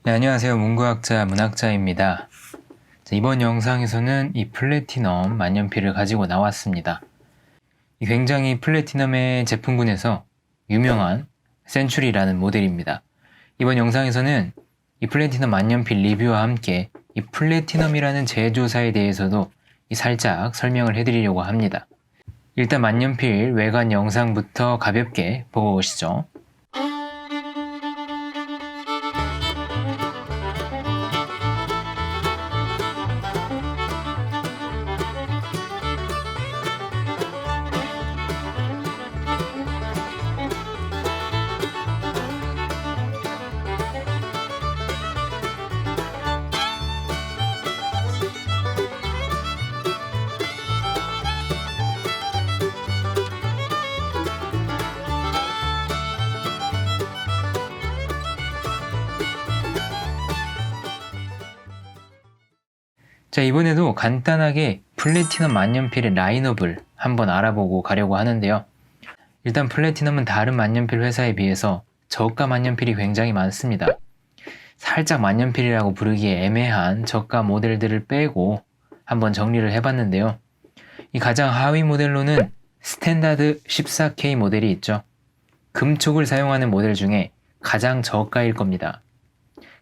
네, 안녕하세요. 문구학자 문학자입니다. 자, 이번 영상에서는 이 플래티넘 만년필을 가지고 나왔습니다. 굉장히 플래티넘의 제품군에서 유명한 센츄리라는 모델입니다. 이번 영상에서는 이 플래티넘 만년필 리뷰와 함께 이 플래티넘이라는 제조사에 대해서도 살짝 설명을 해드리려고 합니다. 일단 만년필 외관 영상부터 가볍게 보고 오시죠. 자, 이번에도 간단하게 플래티넘 만년필의 라인업을 한번 알아보고 가려고 하는데요. 일단 플래티넘은 다른 만년필 회사에 비해서 저가 만년필이 굉장히 많습니다. 살짝 만년필이라고 부르기에 애매한 저가 모델들을 빼고 한번 정리를 해봤는데요. 이 가장 하위 모델로는 스탠다드 14K 모델이 있죠. 금촉을 사용하는 모델 중에 가장 저가일 겁니다.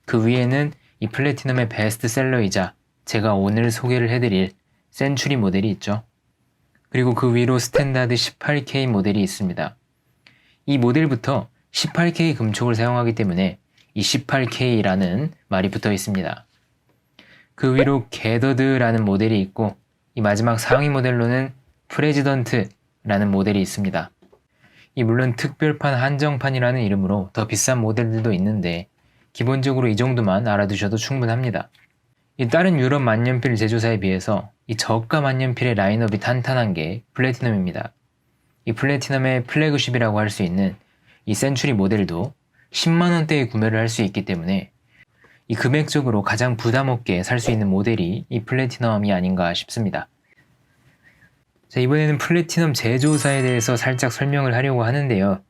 그 위에는 이 플래티넘의 베스트셀러이자 제가 오늘 소개를 해드릴 센츄리 모델이 있죠. 그리고 그 위로 스탠다드 18K 모델이 있습니다. 이 모델부터 18K 금촉을 사용하기 때문에 이 18K라는 말이 붙어 있습니다. 그 위로 게더드라는 모델이 있고 이 마지막 상위 모델로는 프레지던트라는 모델이 있습니다. 물론 특별판 한정판이라는 이름으로 더 비싼 모델들도 있는데 기본적으로 이 정도만 알아두셔도 충분합니다. 이 다른 유럽 만년필 제조사에 비해서 이 저가 만년필의 라인업이 탄탄한 게 플래티넘입니다. 이 플래티넘의 플래그십이라고 할 수 있는 이 센츄리 모델도 10만원대에 구매를 할 수 있기 때문에 이 금액적으로 가장 부담없게 살 수 있는 모델이 이 플래티넘이 아닌가 싶습니다. 자, 이번에는 플래티넘 제조사에 대해서 살짝 설명을 하려고 하는데요.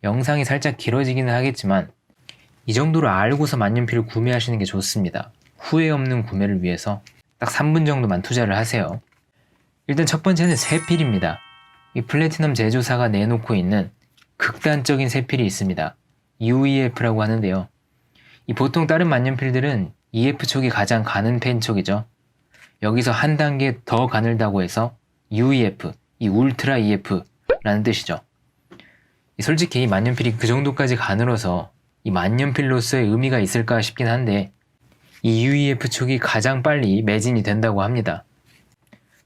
영상이 살짝 길어지기는 하겠지만 이 정도로 알고서 만년필을 구매하시는 게 좋습니다. 후회 없는 구매를 위해서 딱 3분 정도만 투자를 하세요. 일단 첫 번째는 세필입니다. 이 플래티넘 제조사가 내놓고 있는 극단적인 세필이 있습니다. UEF라고 하는데요. 보통 다른 만년필들은 EF촉이 가장 가는 펜촉이죠. 여기서 한 단계 더 가늘다고 해서 UEF, 이 울트라 EF라는 뜻이죠. 솔직히 이 만년필이 그 정도까지 가늘어서 이 만년필로서의 의미가 있을까 싶긴 한데 이 UEF촉이 가장 빨리 매진이 된다고 합니다.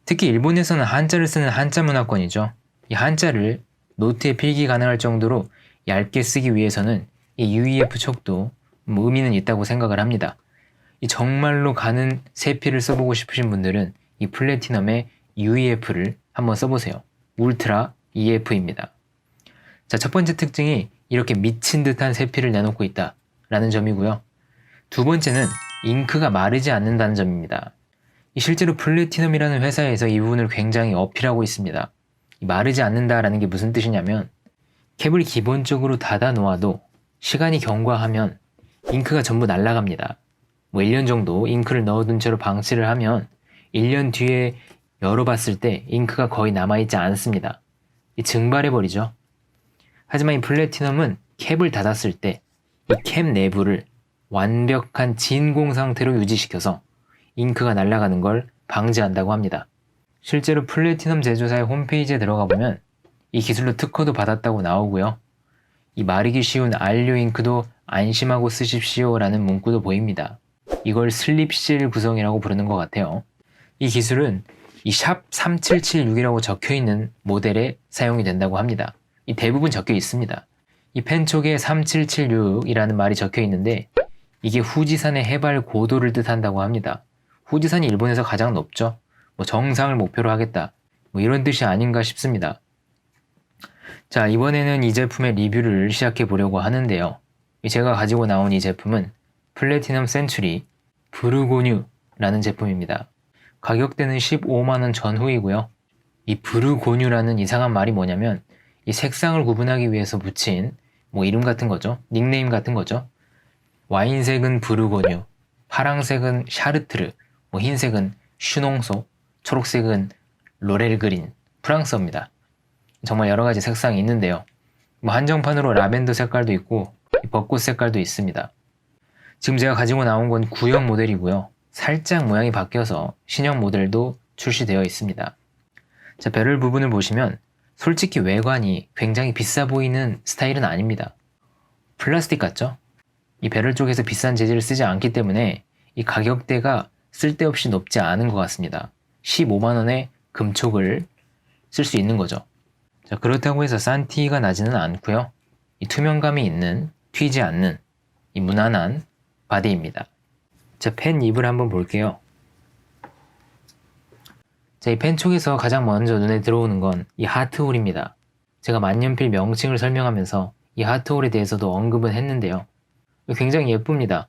특히 일본에서는 한자를 쓰는 한자 문화권이죠. 이 한자를 노트에 필기 가능할 정도로 얇게 쓰기 위해서는 이 UEF촉도 의미는 있다고 생각을 합니다. 정말로 가는 세필을 써보고 싶으신 분들은 이 플래티넘의 UEF를 한번 써보세요. 울트라 EF입니다. 자, 첫 번째 특징이 이렇게 미친 듯한 세필을 내놓고 있다라는 점이고요. 두 번째는 잉크가 마르지 않는다는 점입니다. 실제로 플래티넘이라는 회사에서 이 부분을 굉장히 어필하고 있습니다. 마르지 않는다라는 게 무슨 뜻이냐면 캡을 기본적으로 닫아 놓아도 시간이 경과하면 잉크가 전부 날아갑니다. 1년 정도 잉크를 넣어둔 채로 방치를 하면 1년 뒤에 열어봤을 때 잉크가 거의 남아있지 않습니다. 증발해버리죠. 하지만 이 플래티넘은 캡을 닫았을 때 이 캡 내부를 완벽한 진공 상태로 유지시켜서 잉크가 날아가는 걸 방지한다고 합니다. 실제로 플래티넘 제조사의 홈페이지에 들어가 보면 이 기술로 특허도 받았다고 나오고요. 마르기 쉬운 안료 잉크도 안심하고 쓰십시오 라는 문구도 보입니다. 이걸 슬립실 구성이라고 부르는 것 같아요. 이 기술은 이 샵 3776이라고 적혀있는 모델에 사용이 된다고 합니다. 대부분 적혀 있습니다. 펜촉에 3776이라는 말이 적혀 있는데 이게 후지산의 해발 고도를 뜻한다고 합니다. 후지산이 일본에서 가장 높죠. 정상을 목표로 하겠다. 이런 뜻이 아닌가 싶습니다. 자, 이번에는 이 제품의 리뷰를 시작해 보려고 하는데요. 제가 가지고 나온 이 제품은 플래티넘 센츄리 브루고뉴라는 제품입니다. 가격대는 15만원 전후이고요. 이 브루고뉴라는 이상한 말이 뭐냐면 이 색상을 구분하기 위해서 붙인 이름 같은 거죠. 닉네임 같은 거죠. 와인색은 부르고뉴, 파랑색은 샤르트르, 흰색은 슈농소, 초록색은 로렐그린, 프랑스어입니다. 정말 여러 가지 색상이 있는데요. 한정판으로 라벤더 색깔도 있고 벚꽃 색깔도 있습니다. 지금 제가 가지고 나온 건 구형 모델이고요. 살짝 모양이 바뀌어서 신형 모델도 출시되어 있습니다. 자, 배럴 부분을 보시면 솔직히 외관이 굉장히 비싸 보이는 스타일은 아닙니다. 플라스틱 같죠? 이 배럴 쪽에서 비싼 재질을 쓰지 않기 때문에 이 가격대가 쓸데없이 높지 않은 것 같습니다. 15만원에 금촉을 쓸 수 있는 거죠. 자, 그렇다고 해서 싼 티가 나지는 않고요. 이 투명감이 있는, 튀지 않는 이 무난한 바디입니다. 자, 펜 잎을 한번 볼게요. 자, 이 펜 촉에서 가장 먼저 눈에 들어오는 건 이 하트홀입니다. 제가 만년필 명칭을 설명하면서 이 하트홀에 대해서도 언급은 했는데요. 굉장히 예쁩니다.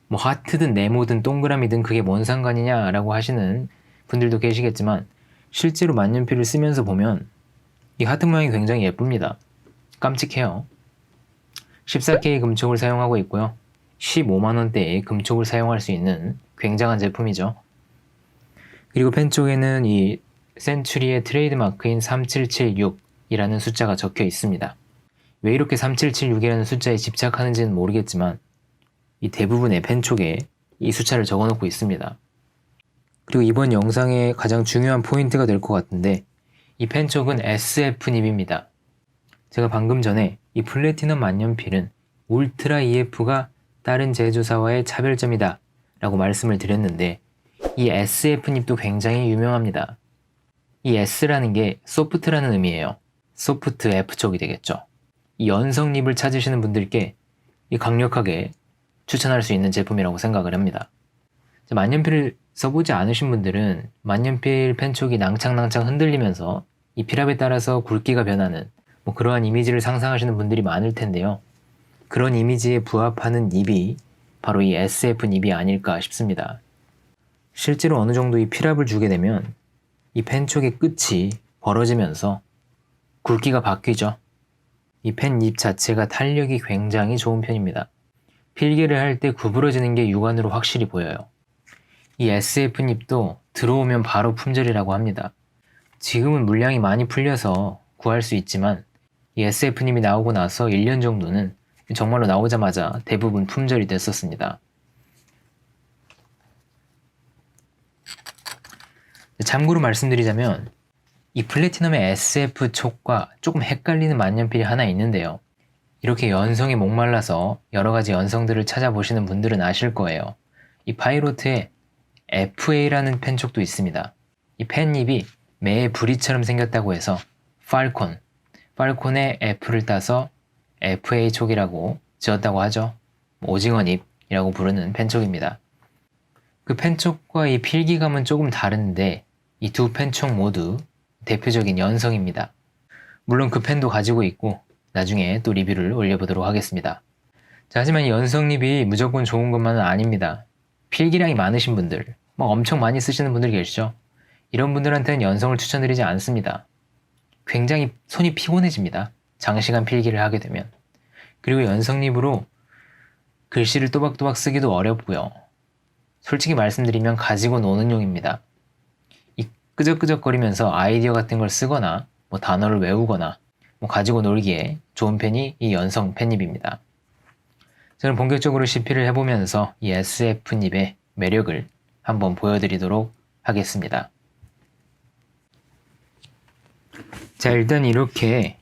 뭐 하트든 네모든 동그라미든 그게 뭔 상관이냐 라고 하시는 분들도 계시겠지만 실제로 만년필을 쓰면서 보면 이 하트 모양이 굉장히 예쁩니다. 깜찍해요. 14K 금촉을 사용하고 있고요. 15만원대의 금촉을 사용할 수 있는 굉장한 제품이죠. 그리고 펜 쪽에는 이 센츄리의 트레이드마크인 3776이라는 숫자가 적혀 있습니다. 왜 이렇게 3776이라는 숫자에 집착하는지는 모르겠지만 이 대부분의 펜 촉에 이 숫자를 적어 놓고 있습니다. 그리고 이번 영상의 가장 중요한 포인트가 될 것 같은데 이 펜 촉은 SF 닙입니다. 제가 방금 전에 이 플래티넘 만년필은 울트라 EF가 다른 제조사와의 차별점이다 라고 말씀을 드렸는데 이 SF 닙도 굉장히 유명합니다. 이 S라는 게 소프트라는 의미예요. 소프트 F 촉이 되겠죠. 이 연성 립을 찾으시는 분들께 이 강력하게 추천할 수 있는 제품이라고 생각을 합니다. 만년필을 써보지 않으신 분들은 만년필 펜촉이 낭창낭창 흔들리면서 이 필압에 따라서 굵기가 변하는 그러한 이미지를 상상하시는 분들이 많을 텐데요. 그런 이미지에 부합하는 닙이 바로 이 SF 닙이 아닐까 싶습니다. 실제로 어느 정도 이 필압을 주게 되면 이 펜촉의 끝이 벌어지면서 굵기가 바뀌죠. 이 펜 닙 자체가 탄력이 굉장히 좋은 편입니다. 필기를 할 때 구부러지는 게 육안으로 확실히 보여요. 이 SF 닙도 들어오면 바로 품절이라고 합니다. 지금은 물량이 많이 풀려서 구할 수 있지만 이 SF 닙이 나오고 나서 1년 정도는 정말로 나오자마자 대부분 품절이 됐었습니다. 참고로 말씀드리자면 이 플래티넘의 SF 촉과 조금 헷갈리는 만년필이 하나 있는데요. 이렇게 연성에 목말라서 여러가지 연성들을 찾아보시는 분들은 아실 거예요. 이 파이로트에 FA라는 펜촉도 있습니다. 이 펜잎이 매의 부리처럼 생겼다고 해서 팔콘의 F를 따서 FA 촉이라고 지었다고 하죠. 오징어잎이라고 부르는 펜촉입니다. 그 펜촉과 이 필기감은 조금 다른데 이 두 펜촉 모두 대표적인 연성입니다. 물론 그 펜도 가지고 있고 나중에 또 리뷰를 올려보도록 하겠습니다. 자, 하지만 이 연성립이 무조건 좋은 것만은 아닙니다. 필기량이 많으신 분들, 엄청 많이 쓰시는 분들 계시죠? 이런 분들한테는 연성을 추천드리지 않습니다. 굉장히 손이 피곤해집니다. 장시간 필기를 하게 되면. 그리고 연성립으로 글씨를 또박또박 쓰기도 어렵고요. 솔직히 말씀드리면 가지고 노는 용입니다. 이 끄적끄적거리면서 아이디어 같은 걸 쓰거나 단어를 외우거나 가지고 놀기에 좋은 펜이 이 연성 펜닙입니다. 저는 본격적으로 CP를 해보면서 이 SF 닙의 매력을 한번 보여드리도록 하겠습니다. 자, 일단 이렇게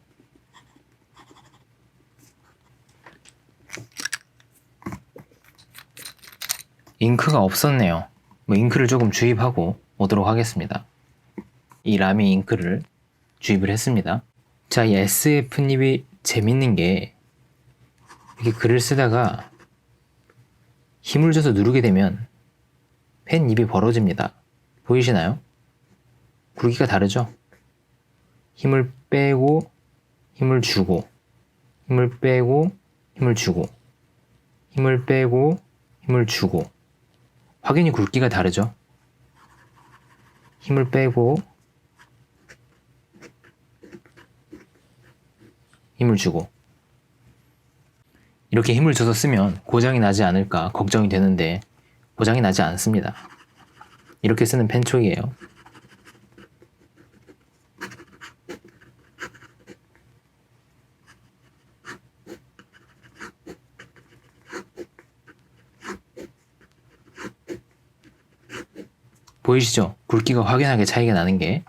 잉크가 없었네요. 잉크를 조금 주입하고 오도록 하겠습니다. 이 라미 잉크를 주입을 했습니다. 자, 이 SF 닙이 재밌는 게 이렇게 글을 쓰다가 힘을 줘서 누르게 되면 펜 닙이 벌어집니다. 보이시나요? 굵기가 다르죠? 힘을 빼고 힘을 주고 힘을 빼고 힘을 주고 힘을 빼고 힘을 주고 확연히 굵기가 다르죠? 힘을 빼고 힘을 주고 이렇게 힘을 줘서 쓰면 고장이 나지 않을까 걱정이 되는데 고장이 나지 않습니다. 이렇게 쓰는 펜촉이에요. 보이시죠? 굵기가 확연하게 차이가 나는 게.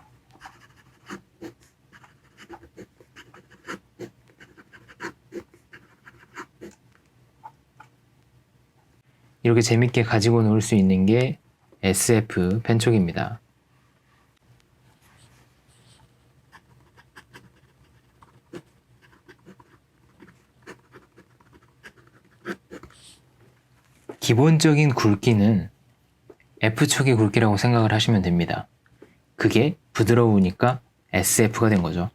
이렇게 재밌게 가지고 놀 수 있는 게 SF 펜촉입니다. 기본적인 굵기는 F축의 굵기라고 생각을 하시면 됩니다. 그게 부드러우니까 SF가 된 거죠.